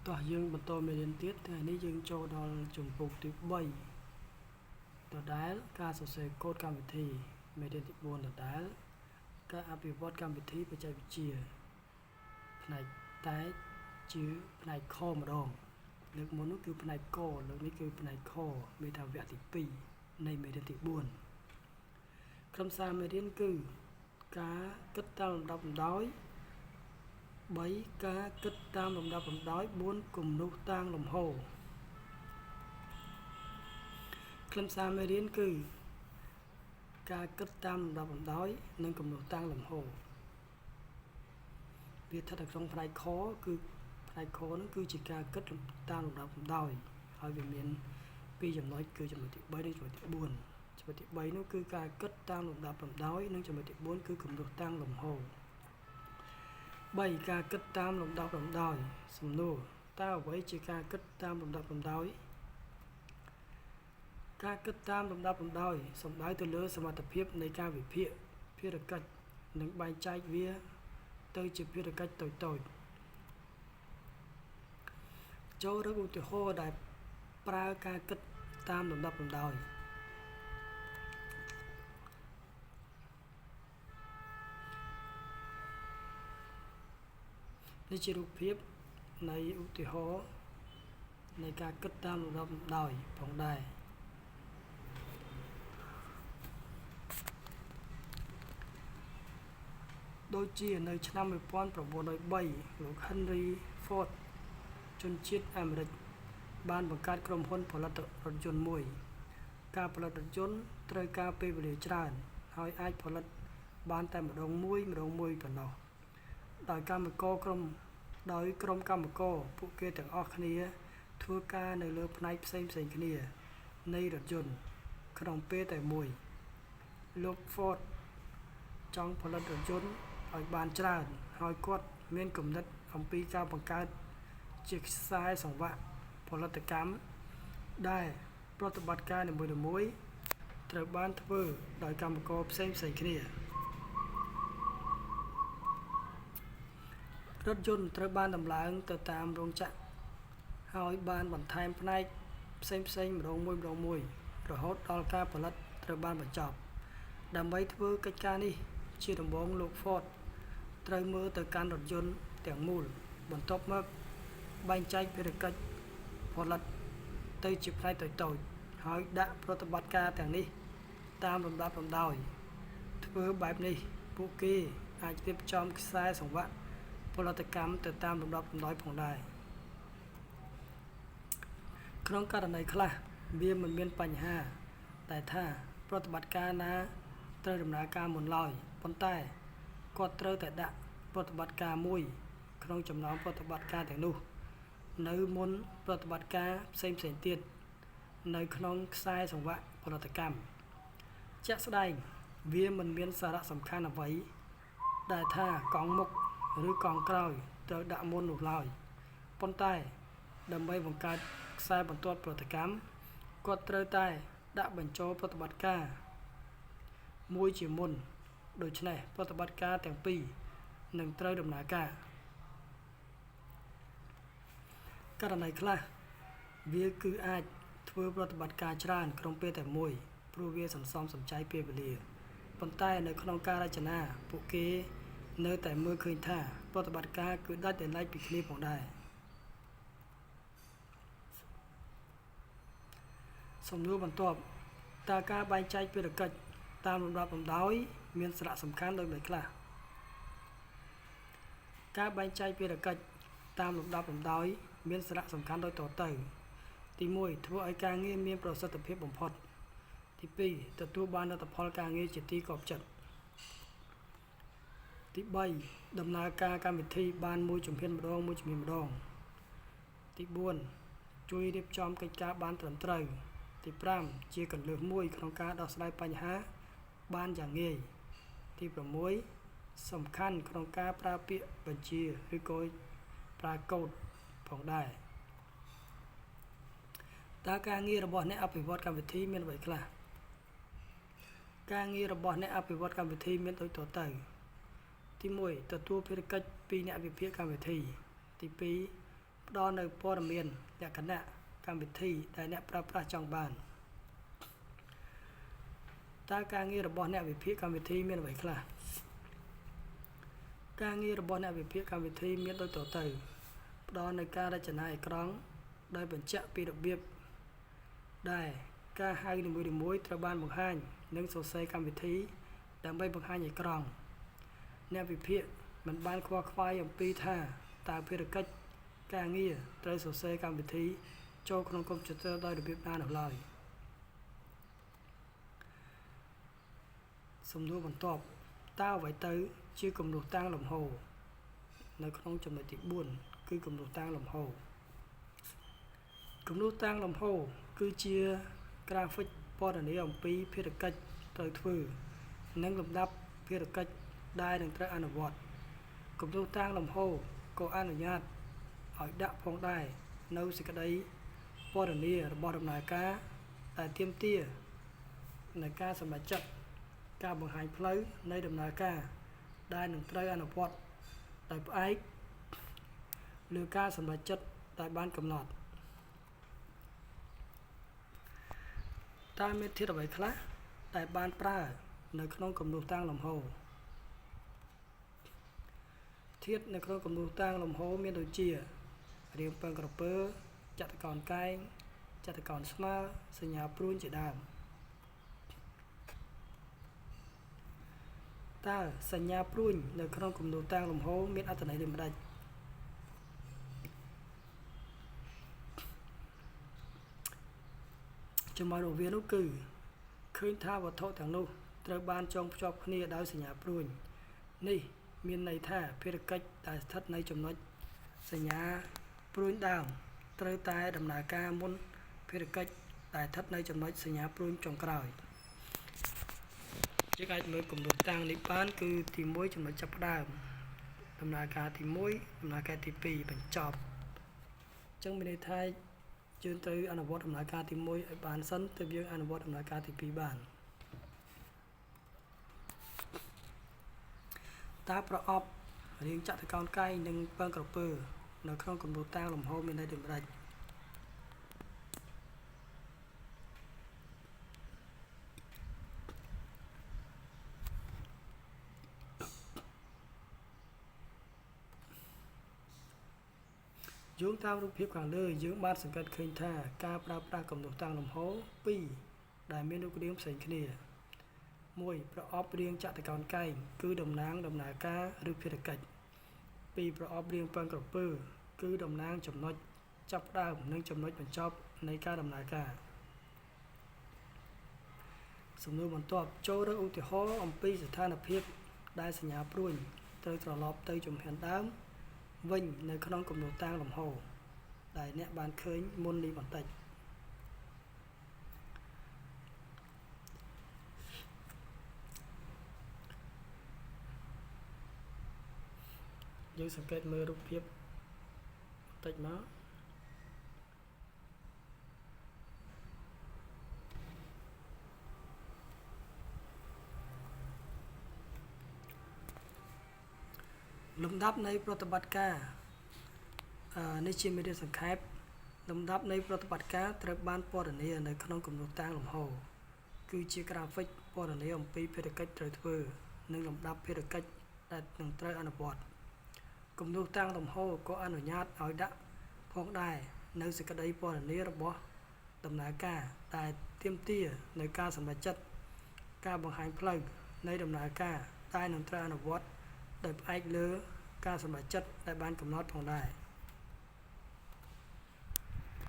តោះយើងបន្តមេរៀនទៀតថ្ងៃនេះយើងចូលដល់ជំពូកទី3ដដែលការសរសេរកូដកម្មវិធីមេរៀនទី4ដដែលការអភិវឌ្ឍកម្មវិធីបច្ចេកវិទ្យាផ្នែកតែជាផ្នែកខម្ដងលើកមុននោះគឺផ្នែកកលើកនេះគឺផ្នែកខមេតាវគ្គទី2នៃមេរៀនទី4ខ្លឹមសារមេរៀនគឺការគិតតាមលំដាប់លំដោយ3ការគិតតាមលំដាប់លំដោយ4គំនូសតាំងលំហូរខ្លឹមសារមេរៀនគឺការគិតតាមលំដាប់លំដោយនិងគំនូសតាំងលំហូរវាស្ថិតនៅក្នុងផ្នែកខគឺផ្នែកខនោះគឺជាការគិតតាមលំដាប់លំដោយហើយវាមាន2ចំណុចគឺចំណុចទី3និងចំណុចទី4ចំណុចទី3នោះគឺការគិតតាមលំដាប់លំដោយនិងចំណុចទី4គឺគំនូសតាំងលំហូរ3ការគិតតាមលំដាប់លំដោយសំណួរតើអ្វីជាការគិតតាមលំដាប់លំដោយការគិតតាមលំដាប់លំដោយសំដៅទៅលើសមត្ថភាពនៃការវិភាគភារកិច្ចនិងបែងចែកវាទៅជាភារកិច្ចតូចៗចូលរកឧទាហរណ៍ដែលប្រើការគិតតាមលំដាប់លំដោយនេះជារូបភាពនៃឧទាហរណ៍នៃការគិតតាមលំដាប់លំដោយផងដែរដូចជានៅឆ្នាំ1903លោក Henry Ford ជនជាតិអាមេរិកបានបង្កើតក្រុមហ៊ុនផលិតរថយន្តមួយការផលិតរថយន្តត្រូវការពេលវេលាច្រើនហើយអាចផលិតបានតែម្ដងមួយប៉ុណ្ណោះដោយក្រុមកម្មករពួកគេទាំងអស់គ្នាធ្វើការនៅលើផ្នែកផ្សេងគ្នានៃរថយន្តក្នុងពេលតែមួយលោក Ford ចង់ផលិតរថយន្តឲ្យបានច្រើនហើយគាត់មានគំនិតអំពីការបង្កើតជាខ្សែសង្វាក់ផលិតកម្មដែលប្រតិបត្តិការនីមួយៗត្រូវបានធ្វើដោយកម្មករផ្សេងគ្នារថយន្តត្រូវបានដំឡើងទៅតាមរោងចក្រហើយបានបន្ថែមផ្នែកផ្សេងម្ដងមួយរហូតដល់ការផលិតត្រូវបានបញ្ចប់ដើម្បីធ្វើកិច្ចការនេះជាដំបូងលោក Ford ត្រូវមើលទៅកាន់រថយន្តទាំងមូលបន្ទាប់មកបែងចែកភារកិច្ចផលិតទៅជាផ្នែកតូចៗហើយដាក់ប្រតិបត្តិការទាំងនេះតាមលំដាប់លំដោយធ្វើបែបនេះពួកគេអាចរៀបចំខ្សែសង្វាក់ផលិតកម្មទៅតាមលំដាប់លំដោយផងដែរក្នុងករណីខ្លះវាមិនមានបញ្ហាតែថាប្រតិបត្តិការណាត្រូវដំណើរការមុនឡើយប៉ុន្តែគាត់ត្រូវតែដាក់ប្រតិបត្តិការមួយក្នុងចំណោមប្រតិបត្តិការទាំងនោះនៅមុនប្រតិបត្តិការផ្សេងទៀតនៅក្នុងខ្សែសង្វាក់ផលិតកម្មជាក់ស្ដែងវាមិនមានសារៈសំខាន់អ្វីដែលថាកង់មុខឬកង់ក្រោយត្រូវដាក់មុននោះឡើយប៉ុន្តែដើម្បីបង្កើតខ្សែបន្ទាត់ផលិតកម្មគាត់ត្រូវតែដាក់បញ្ចូលប្រតិបត្តិការមួយជាមុនដូច្នេះប្រតិបត្តិការទាំងពីរនឹងត្រូវដំណើរការករណីខ្លះវាគឺអាចធ្វើប្រតិបត្តិការច្រើនក្នុងពេលតែមួយព្រោះវាសន្សំសំចៃពេលវេលាប៉ុន្តែនៅក្នុងការរចនាពួកគេនៅតែមើលឃើញថាប្រតិបត្តិការគឺដាច់ដោយឡែកពីគ្នាផងដែរសំណួរបន្ទាប់តើការបែងចែកភារកិច្ចតាមលំដាប់លំដោយមានសារៈសំខាន់ដូចម្តេចខ្លះការបែងចែកភារកិច្ចតាមលំដាប់លំដោយមានសារៈសំខាន់ដូចតទៅទី1ធ្វើឲ្យការងារមានប្រសិទ្ធភាពបំផុតទី2ទទួលបានលទ្ធផលការងារជាទីគាប់ចិត្តទី3ដំណើរការកម្មវិធីបានមួយជំហានម្ដងទី4ជួយរៀបចំកិច្ចការបានត្រឹមត្រូវទី5ជាគន្លឹះមួយក្នុងការដោះស្រាយបញ្ហាបានយ៉ាងងាយទី6សំខាន់ក្នុងការប្រើពាក្យបញ្ជាឬក៏ប្រើកូដផងដែរតើការងាររបស់អ្នកអភិវឌ្ឍកម្មវិធីមានអ្វីខ្លះការងាររបស់អ្នកអភិវឌ្ឍកម្មវិធីមានដូចតទៅទី1ទទួលភារកិច្ចពីអ្នកវិភាគកម្មវិធីទី2 ផ្ដល់នៅព័ត៌មានលក្ខណៈកម្មវិធីដែលអ្នកប្រើប្រាស់ចង់បានតើការងាររបស់អ្នកវិភាគកម្មវិធីមានអ្វីខ្លះការងាររបស់អ្នកវិភាគកម្មវិធីមានដូចតទៅផ្ដល់នៅការរចនាអេក្រង់ដោយបញ្ជាក់ពីរបៀបដែលការហៅនីមួយៗត្រូវបានបង្ហាញនិងសរសេរកម្មវិធីដើម្បីបង្ហាញអេក្រង់អ្នកវិភាគមិនបានខ្វល់ខ្វាយអំពីថាតើភារកិច្ចការងារត្រូវសរសេរកម្មវិធីចូលក្នុងកុំព្យូទ័រដោយរបៀបណានោះឡើយសំណួរបន្ទាប់តើអ្វីទៅជាគំនូសតាំងលំហូរនៅក្នុងចំណុចទី4គឺគំនូសតាំងលំហូរគំនូសតាំងលំហូរគឺជាក្រាហ្វិកពណ៌នាអំពីភារកិច្ចត្រូវធ្វើនិងលំដាប់ភារកិច្ចដែលនឹងត្រូវអនុវត្តគំនូសតាំងលំហូរក៏អនុញ្ញាតឲ្យដាក់ផងដែរនៅសេចក្តីពណ៌នារបស់ដំណើរការដែលទាមទារនៃការសម្រេចចិត្តការបង្ហាញផ្លូវនៃដំណើរការដែលនឹងត្រូវអនុវត្តដោយផ្អែកលើការសម្រេចចិត្តដែលបានកំណត់តើមានធាតុអ្វីខ្លះដែលបានប្រើនៅក្នុងគំនូសតាំងលំហូរធាតុនៅក្នុងគំនូសតាំងលំហូរមានដូចជារាងពងក្រពើចតុកោណកែងចតុកោណស្មើសញ្ញាព្រួញជាដើមតើសញ្ញាព្រួញនៅក្នុងគំនូសតាំងលំហូរមានអត្ថន័យដូចម្តេចចំណុចរបស់វានោះគឺឃើញថាវត្ថុទាំងនោះត្រូវបានចងភ្ជាប់គ្នាដោយសញ្ញាព្រួញនេះមានន័យថាភារកិច្ចដែលស្ថិតនៅចំណុចសញ្ញាព្រួញដើមត្រូវតែដំណើរការមុនភារកិច្ចដែលស្ថិតនៅចំណុចសញ្ញាព្រួញចុងក្រោយយើងអាចមើលគំនូសតាំងនេះបានគឺទី1ចំណុចចាប់ផ្ដើមដំណើរការទី1ដំណើរការទី2បញ្ចប់អញ្ចឹងមានន័យថាយើងត្រូវអនុវត្តដំណើរការទី1ឲ្យបានសិនទើបយើងអនុវត្តដំណើរការទី2បានតើប្រអប់រាងចតុកោណកែងនិងពងក្រពើនៅក្នុងគំនូសតាំងលំហូរមានន័យដូចម្តេចយោងតាមរូបភាពខាងលើយើងបានសង្កេតឃើញថាការប្រើប្រាស់គំនូសតាំងលំហូរ2ដែលមានរូបរាងផ្សេងគ្នា1ប្រអប់រាងចតុកោណកែងគឺតំណាងដំណើរការឬភារកិច្ច2ប្រអប់រាងពងក្រពើគឺតំណាងចំណុចចាប់ផ្ដើមនិងចំណុចបញ្ចប់នៃការដំណើរការសំណួរបន្ទាប់ចូលរកឧទាហរណ៍អំពីស្ថានភាពដែលសញ្ញាព្រួញត្រូវត្រឡប់ទៅជំហានដើមវិញនៅក្នុងគំនូសតាំងលំហូរដែលអ្នកបានឃើញមុននេះបន្តិចយើងសង្កេតមើលរូបភាពបន្តិចមកលំដាប់នៃប្រតិបត្តិការនេះជាមេរៀនសង្ខេបលំដាប់នៃប្រតិបត្តិការត្រូវបានពណ៌នានៅក្នុងគំនូសតាំងលំហូរគឺជាក្រាហ្វិកពណ៌នាអំពីភារកិច្ចត្រូវធ្វើនិងលំដាប់ភារកិច្ចដែលនឹងត្រូវអនុវត្តគំនូសតាំងលំហូរក៏អនុញ្ញាតឲ្យដាក់ផងដែរនៅសេចក្តីពណ៌នារបស់ដំណើរការដែលទាមទារនៅការសម្រេចចិត្តការបង្ហាញផ្លូវនៃដំណើរការដែលនឹងត្រូវអនុវត្តដោយផ្អែកលើការសម្រេចចិត្តដែលបានកំណត់ផងដែរ